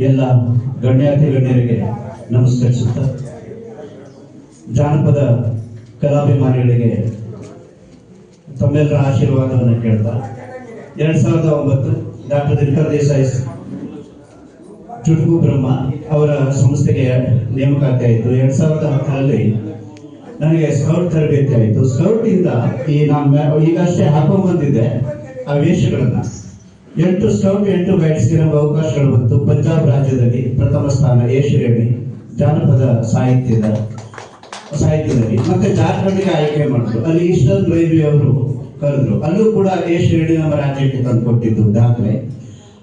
ಎಲ್ಲ ಗಣ್ಯಾತಿ ಗಣ್ಯರಿಗೆ ನಮಸ್ಕರಿಸುತ್ತಾ, ಜಾನಪದ ಕಲಾಭಿಮಾನಿಗಳಿಗೆ ತಮ್ಮೆಲ್ಲರ ಆಶೀರ್ವಾದವನ್ನು ಕೇಳ್ತಾ 2009 ಡಾಕ್ಟರ್ ದಿನಕರ್ ದೇಸಾಯಿ ಚುಟುಕು ಬ್ರಹ್ಮ ಅವರ ಸಂಸ್ಥೆಗೆ ನೇಮಕಾತಿ ಆಯಿತು. 2010ರಲ್ಲಿ ನನಗೆ ಸ್ಕೌಟ್ ತರಬೇತಿ ಆಯಿತು. ಸ್ಕೌಟ್ ಇಂದ ಈಗಷ್ಟೇ ಹಾಕೊಂಡ್ ಬಂದಿದ್ದೆ ಆ ವೇಷಗಳನ್ನ 8 ಸ್ಕೌಟ್ 8 ಗೈಡ್ಸ್ಗೆ ನಮಗೆ ಅವಕಾಶಗಳು ಬಂತು. ಪಂಜಾಬ್ ರಾಜ್ಯದಲ್ಲಿ ಪ್ರಥಮ ಸ್ಥಾನ ಎ ಶ್ರೇಣಿ ಜಾನಪದ ಸಾಹಿತ್ಯದಲ್ಲಿ, ಮತ್ತೆ ಜಾರ್ಖಂಡ್ಗೆ ಆಯ್ಕೆ ಮಾಡಿದ್ರು. ಅಲ್ಲಿ ಈಶ್ವರ್ ದ್ವೈಬಿ ಅವರು ಕರೆದ್ರು, ಅಲ್ಲೂ ಕೂಡ ಎ ಶ್ರೇಣಿ ನಮ್ಮ ರಾಜ್ಯಕ್ಕೆ ತಂದು ಕೊಟ್ಟಿದ್ದು ದಾಖಲೆ.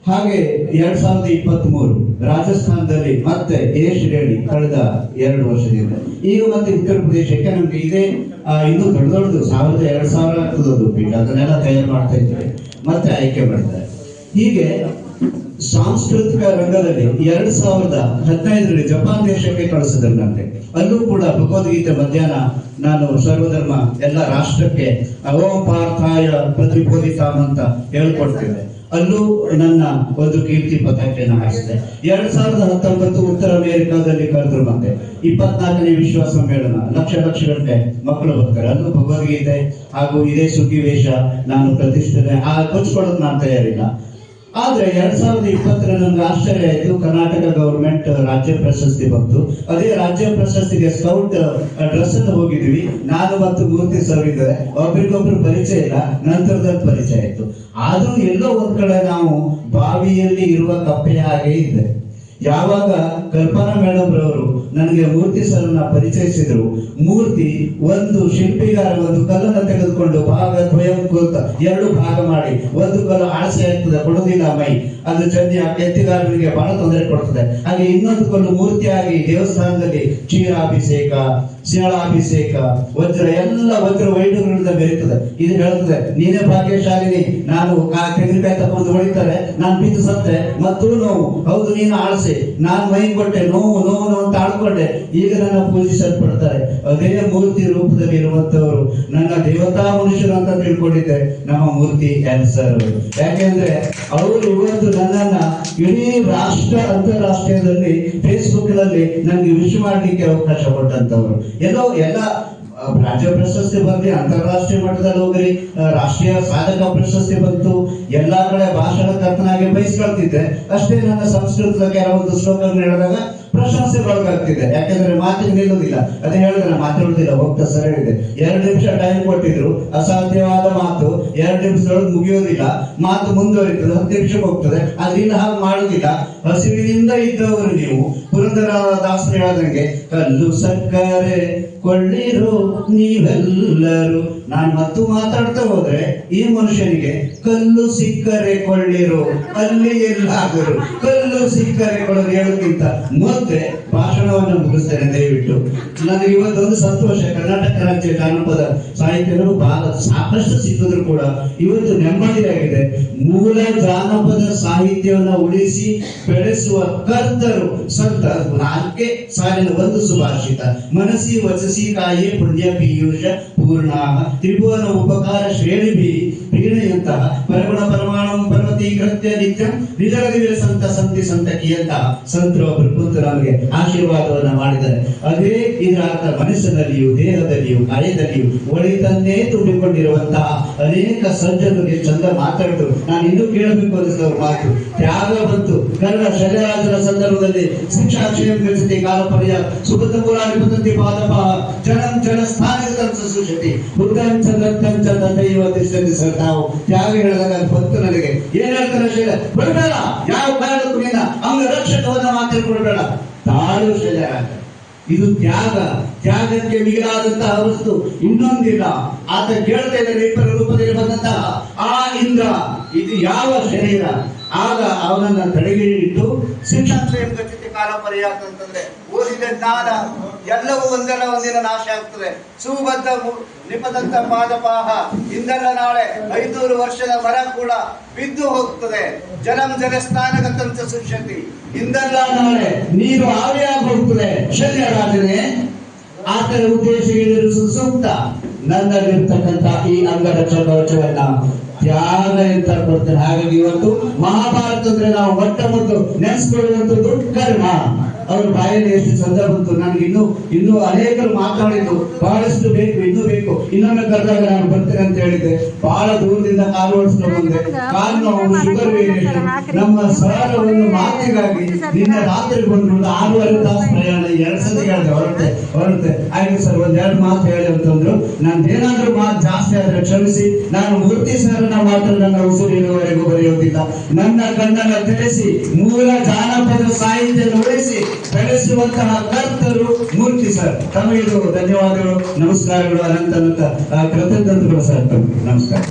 ಹಾಗೆ 2023 ರಾಜಸ್ಥಾನದಲ್ಲಿ ಮತ್ತೆ ಎ ಶ್ರೇಣಿ ಕಳೆದ 2 ವರ್ಷದಿಂದ. ಈಗ ಮತ್ತೆ ಉತ್ತರ ಪ್ರದೇಶಕ್ಕೆ ನಮ್ಗೆ ಇದೇ ಇನ್ನೂ ದೊಡ್ಡದು 1000-2000 ಆಗ್ತದದು ಪೀಠ, ಅದನ್ನೆಲ್ಲ ತಯಾರು ಮಾಡ್ತಾ ಇದ್ದಾರೆ, ಮತ್ತೆ ಆಯ್ಕೆ ಮಾಡಿದ್ದಾರೆ. ಹೀಗೆ ಸಾಂಸ್ಕೃತಿಕ ರಂಗದಲ್ಲಿ 2015ರಲ್ಲಿ ಜಪಾನ್ ದೇಶಕ್ಕೆ ಕಳಿಸಿದ್ರು ನನಗೆ. ಅಲ್ಲೂ ಕೂಡ ಭಗವದ್ಗೀತೆ ಮಧ್ಯಾಹ್ನ ನಾನು ಸರ್ವಧರ್ಮ ಎಲ್ಲ ರಾಷ್ಟ್ರಕ್ಕೆ ಓಂ ಪಾರ್ಥಾಯ ಪ್ರತಿಬೋಧಿತಾಂ ಅಂತ ಹೇಳ್ಕೊಡ್ತಿದ್ದೆ. ಅಲ್ಲೂ ನನ್ನ ಒಂದು ಕೀರ್ತಿ ಪತಾಕೆಯನ್ನು ಹಾರಿಸಿದೆ. 2019 ಉತ್ತರ ಅಮೆರಿಕಾದಲ್ಲಿ ಕರೆದ್ರು, ಮತ್ತೆ 24ನೇ ವಿಶ್ವ ಸಮ್ಮೇಳನ, ಲಕ್ಷಗಟ್ಟಲೆ ಮಕ್ಕಳು ಬರ್ತಾರೆ. ಅಲ್ಲೂ ಭಗವದ್ಗೀತೆ ಹಾಗೂ ಇದೇ ಸುಗ್ಗಿ ವೇಷ ನಾನು ಪ್ರತಿಷ್ಠೆ ಕೊಚ್ಕೊಳ್ಳೋದು ನಾನು ತಯಾರಿಲ್ಲ. ಆದ್ರೆ 2020 ನನಗೆ ಆಶ್ಚರ್ಯ ಆಯ್ತು, ಕರ್ನಾಟಕ ಗವರ್ಮೆಂಟ್ ರಾಜ್ಯ ಪ್ರಶಸ್ತಿ ಬಂತು. ಅದೇ ರಾಜ್ಯ ಪ್ರಶಸ್ತಿಗೆ ಸ್ಕೌಟ್ ಡ್ರೆಸ್ ಅನ್ನು ಹೋಗಿದ್ವಿ, ನಾನು ಮತ್ತು ಮೂರ್ತಿ ಸರ್ ಇದ್ದಾರೆ. ಒಬ್ರಿಗೊಬ್ರು ಪರಿಚಯ ಇಲ್ಲ, ನಂತರದಲ್ಲಿ ಪರಿಚಯ ಆಯ್ತು. ಆದ್ರೂ ಎಲ್ಲೋ ಒಂದ್ ಕಡೆ ನಾವು ಬಾವಿಯಲ್ಲಿ ಇರುವ ಕಪ್ಪೆಯ ಹಾಗೆ ಇದೆ. ಯಾವಾಗ ಕಲ್ಪನಾ ಮೇಡಮ್ ರವರು ನನಗೆ ಮೂರ್ತಿ ಸರ್ನ ಪರಿಚಯಿಸಿದ್ರು, ಮೂರ್ತಿ ಒಂದು ಶಿಲ್ಪಿಗಾರ ಒಂದು ಕಲ್ಲನ್ನು ತೆಗೆದುಕೊಂಡು ದ್ವಯಂ ಕೂತ 2 ಭಾಗ ಮಾಡಿ, ಒಂದು ಕಲ್ಲು ಆಸೆ ಆಗ್ತದೆ, ಕೊಡುವುದಿಲ್ಲ ಮೈ, ಅದು ಜನ್ಯ ಎತ್ತಿಗಾರರಿಗೆ ಬಹಳ ತೊಂದರೆ ಕೊಡ್ತದೆ. ಹಾಗೆ ಇನ್ನೊಂದು ಕಲ್ಲು ಮೂರ್ತಿಯಾಗಿ ದೇವಸ್ಥಾನದಲ್ಲಿ ಕ್ಷೀರಾಭಿಷೇಕ, ಶಿಲಾಭಿಷೇಕ, ವಜ್ರ ಎಲ್ಲ ವಜ್ರ ವೈಢೂರ್ಯಗಳಿಂದ ಬೆರೀತದೆ. ಇದು ಹೇಳ್ತದೆ, ನೀನೇ ಭಾಗ್ಯಶಾಲಿನಿ, ನಾನು ತೆಂಗಿನಕಾಯಿ ತಗೊಂಡು ಹೊಡಿತಾರೆ, ನಾನು ಬಿದ್ದು ಸತ್ತೆ, ಮತ್ತು ನೋವು, ಹೌದು ನೀನು ಆಳ್ಸೆ, ನಾನು ಮೈ ಕೊಟ್ಟೆ, ನೋವು ನೋವು ಅಂತ ಆಡ್ಕೊಂಡೆ, ಈಗ ನನ್ನ ಪೂಜಿಸಲ್ಪಡ್ತಾರೆ. ಅದೇ ಮೂರ್ತಿ ರೂಪದಲ್ಲಿ ಇರುವಂತವರು ನನ್ನ ದೇವತಾ ಮನುಷ್ಯರು ಅಂತ ತಿಳ್ಕೊಂಡಿದ್ದೆ ನಮ್ಮ ಮೂರ್ತಿ ಸರ್. ಯಾಕೆಂದ್ರೆ ಅವರು ಇವತ್ತು ನನ್ನನ್ನ ಇಡೀ ಅಂತಾರಾಷ್ಟ್ರೀಯದಲ್ಲಿ ಫೇಸ್ಬುಕ್ ನಲ್ಲಿ ನನಗೆ ವಿಶ್ ಮಾಡ್ಲಿಕ್ಕೆ ಅವಕಾಶ ಕೊಟ್ಟಂತವ್ರು. ಎಲ್ಲ ರಾಜ್ಯ ಪ್ರಶಸ್ತಿ ಬಂದ್ರಿ, ಅಂತಾರಾಷ್ಟ್ರೀಯ ಮಟ್ಟದಲ್ಲಿ ಹೋಗ್ರಿ, ರಾಷ್ಟ್ರೀಯ ಸಾಧಕ ಪ್ರಶಸ್ತಿ ಬಂತು, ಎಲ್ಲಾ ಕಡೆ ಭಾಷಣಕರ್ತನಾಗಿ ಬಯಸ್ಕೊಳ್ತಿದ್ದೆ. ಅಷ್ಟೇ ನನ್ನ ಸಂಸ್ಕೃತದ ಕೆಲವೊಂದು ಶ್ಲೋಕಗಳು ಹೇಳಿದಾಗ ಪ್ರಶಂಸೆಗೊಳಗಾಗ್ತಿದೆ. ಯಾಕೆಂದ್ರೆ ಮಾತಿಗೆ ನಿಲ್ಲುವುದಿಲ್ಲ, ಅದೇ ಹೇಳಿದ್ರೆ ಮಾತಾಡುವುದಿಲ್ಲ, ಹೋಗ್ತಾ ಸರ್ ಹೇಳಿದೆ. 2 ನಿಮಿಷ ಟೈಮ್ ಕೊಟ್ಟಿದ್ರು, ಅಸಾಧ್ಯವಾದ ಮಾತು 2 ನಿಮಿಷದೊಳಗೆ ಮುಗಿಯೋದಿಲ್ಲ, ಮಾತು ಮುಂದುವರಿತದೆ, 10 ನಿಮಿಷಕ್ಕೆ ಹೋಗ್ತದೆ. ಆದ್ರೆ ಇಲ್ಲಿ ಹಾಗೆ ಮಾಡುವುದಿಲ್ಲ. ಹಸಿವಿನಿಂದ ಇದ್ದವರು ನೀವು, ಪುರಂದರದಾಸರು ಹೇಳಿದಂಗೆ ಕಲ್ಲು ಸಕ್ಕರೆ ಕೊಳ್ಳಿರು ನೀವೆಲ್ಲರೂ. ನಾನು ಮತ್ತು ಮಾತಾಡ್ತಾ ಹೋದ್ರೆ ಈ ಮನುಷ್ಯನಿಗೆ ಕಲ್ಲು ಸಿಕ್ಕರೆ ಕೊಳ್ಳಿರು, ಅಲ್ಲಿ ಎಲ್ಲಾದರೂ ಕಲ್ಲು ಸಿಕ್ಕರೆ ಕೊಳ್ಳರು ಹೇಳೋಕ್ಕಿಂತ ಮೊದಲೇ ಭಾಷಣವನ್ನು ಮುಗಿಸ್ತೇನೆ. ದಯವಿಟ್ಟು ನನಗೆ ಇವತ್ತೊಂದು ಸಂತೋಷ, ಕರ್ನಾಟಕ ರಾಜ್ಯ ಜಾನಪದ ಸಾಹಿತ್ಯಗಳು ಬಹಳ ಸಾಕಷ್ಟು ಸಿಕ್ಕಿದ್ರು ಕೂಡ ಇವತ್ತು ನೆಮ್ಮದಿಯಾಗಿದೆ. ಮೂಲ ಜಾನಪದ ಸಾಹಿತ್ಯವನ್ನು ಉಳಿಸಿ ಬೆಳೆಸುವ ಕರ್ತರು ಸಂತರು. 4 ಸಾಲಿನ ಒಂದು ಸುಭಾಷಿತ, ಮನಸ್ಸಿ ವಚಸಿ ಕಾಯೇ ಪುಣ್ಯ ಪೀಯೂಷ ಪೂರ್ಣ ತ್ರಿಭುವನ ಉಪಕಾರ ಶ್ರೇಣಿ ಪೀಡೆಯಂತಹ ಪರಗುಣ ಪರಮಾಣು ಪರ್ವತೀಕೃತ್ಯ ನಿತ್ಯಂ ನಿಜಗದಿವಿರ ಸಂತ ಸಂತಿ ಸಂತಕಿಯಂತಹ ಸಂತರು ಒಬ್ಬರು ಕುಂತು ನಮಗೆ ಆಶೀರ್ವಾದವನ್ನ ಮಾಡಿದ್ದಾರೆ. ಅದೇ ಇದರ ಅರ್ಥ. ಮನಸ್ಸಿನಲ್ಲಿಯೂ ದೇಹದಲ್ಲಿಯೂ ಕಾಯದಲ್ಲಿಯೂ ಒಳಿತನ್ನೇ ತುಂಬಿಕೊಂಡಿರುವಂತಹ ಅನೇಕ ಸಜ್ಜನರಿಗೆ ಚಂದ ಮಾತಾಡಿದ್ರು. ನಾನು ಇನ್ನೂ ಕೇಳಬೇಕು ಅನಿಸಿದವ್ರ ಮಾತು ತ್ಯಾಗ ಬಂತು. ಕನ್ನಡ ಶಲ್ಯರಾಜರ ಸಂದರ್ಭದಲ್ಲಿ ಶಿಕ್ಷಾಕ್ಷೇಮ ಗಚ್ಚತಿ ಕಾಲಪರ್ಯ ಸುಬದ್ಧ ಪುರಾಣಿ ಪಾದಪ ಜನಂ ಜನ ಸ್ಥಾನಿತ ಸುಶತಿ ಬುದ್ಧಂ ಚಂದ್ರಂ ಚ ತಥೈವ ತಿಷ್ಠತಿ ಸರ್ತಾವು. ತ್ಯಾಗ ಹೇಳಿದಾಗ ಅದು ಬಂತು ನನಗೆ. ಏನ್ ಹೇಳ್ತಾರೆ ಶೈಲ, ಬಿಡಬೇಡ, ಯಾವ ಕಾರಣಕ್ಕೂ ನಿನ್ನ ಅಂಗ ರಕ್ಷಕವನ್ನ ಮಾತಾಡ್ಕೊಳ್ಬೇಡ, ತಾಳು ಶೈಲರಾಜ. ಇದು ತ್ಯಾಗಕ್ಕೆ ಮಿಗಿಲಾದಂತಹ ವಸ್ತು ಇನ್ನೊಂದಿಲ್ಲ. ಆತ ಕೇಳ್ತಾ ಇದ್ದಾರೆ, ಇಬ್ಬರ ರೂಪದಲ್ಲಿ ಬಂದಂತಹ ಆ ಇಂದ್ರ ಇದು ಯಾವ ಶರೀರ? ಆಗ ಅವನನ್ನ ತಡೆಗಿಟ್ಟು ಶಿಕ್ಷಾಕ್ಷೇಮ ಗಚ್ಚತಿ ಕಾಲ ಪರ್ಯಾಪ್ತ ಅಂತಂದ್ರೆ ಓದಿದ ಜ್ಞಾನ ಎಲ್ಲವೂ ಒಂದಲ್ಲ ಒಂದಿನ ನಾಶ ಆಗ್ತದೆ. ಸುಬದ್ಧ ನಿಪದಂತ ಪಾದಪಾಹ, ಇಂದಲ್ಲ ನಾಳೆ 500 ವರ್ಷದ ಮರ ಕೂಡ ಬಿದ್ದು ಹೋಗ್ತದೆ. ಜಲಂ ಜಲಸ್ಥಾನಗತಂಚ ಸುಷ್ಯತಿ, ಇಂದಲ್ಲ ನಾಳೆ ನೀರು ಆವಿಯಾಗಿ ಹೋಗ್ತದೆ. ಶಲ್ಯರಾಜನೇ, ಆತನ ಉದ್ದೇಶ ಸೂಕ್ತ. ನನ್ನಲ್ಲಿರ್ತಕ್ಕಂಥ ಈ ಅಂಗರಕ್ಷಕ ಕವಚವನ್ನ ತ್ಯಾಗ ಅಂತ ಕೊಡ್ತಾರೆ. ಹಾಗಾಗಿ ಇವತ್ತು ಮಹಾಭಾರತ ಅಂದ್ರೆ ನಾವು ಮೊಟ್ಟ ಮೊದಲು ನೆನೆಸ್ಕೊಳ್ಳುವಂಥದ್ದು ಕರ್ಮ. ಅವ್ರ ಬಾಯಲ್ಲಿ ಎಷ್ಟು ಚಂದ ಬಂತು. ನನಗೆ ಇನ್ನೂ ಅನೇಕರು ಮಾತಾಡಿದ್ದು ಬಹಳಷ್ಟು ಬೇಕು, ಇನ್ನೂ ಬೇಕು, ಇನ್ನೊಮ್ಮೆ ಕರೆದಾಗ ನಾನು ಬರ್ತೇನೆ ಅಂತ ಹೇಳಿದ್ದೆ. ಬಹಳ ದೂರದಿಂದ ಕಾಲು ಓಡಿಸ್ಕೊಂಡು ಬಂದೆ. ಕಾಲು ನೋವು, ಶುಗರ್ ವೇರಿಯೇಷನ್. ನಮ್ಮ ಸರ್ ಒಂದು ಮಾತಿಗಾಗಿ ನಿನ್ನೆ ರಾತ್ರಿ ಬಂದ್ರು 6.5 ತಾಸು ಪ್ರಯಾಣ. 2 ಸತಿ ಹೇಳಿದೆ ಹೊರಟೆ ಆಯ್ತು ಸರ್ ಒಂದೆರಡು ಮಾತು ಹೇಳಿ ಅಂತಂದ್ರು. ನಂದೇನಾದ್ರೂ ಮಾತು ಜಾಸ್ತಿ ಆದ್ರೆ ಕ್ಷಮಿಸಿ. ನಾನು ಮೂರ್ತಿ ಸರ್ನ ಮಾತ್ರ ನನ್ನ ಉಸಿರಿನವರೆಗೂ ಬರೆಯೋದಿಲ್ಲ. ನನ್ನ ಕಣ್ಣನ್ನು ತೆರೆಸಿ ಮೂಲ ಜಾನಪದ ಸಾಹಿತ್ಯ ಉಳಿಸಿ ಬೆಳೆಸುವಂತಹ ಕರ್ತರು ಮೂರ್ತಿ ಸರ್. ತಮಗಿದು ಧನ್ಯವಾದಗಳು, ನಮಸ್ಕಾರಗಳು, ಅನಂತ ಕೃತಜ್ಞತೆಗಳು ಸರ್. ನಮಸ್ಕಾರ.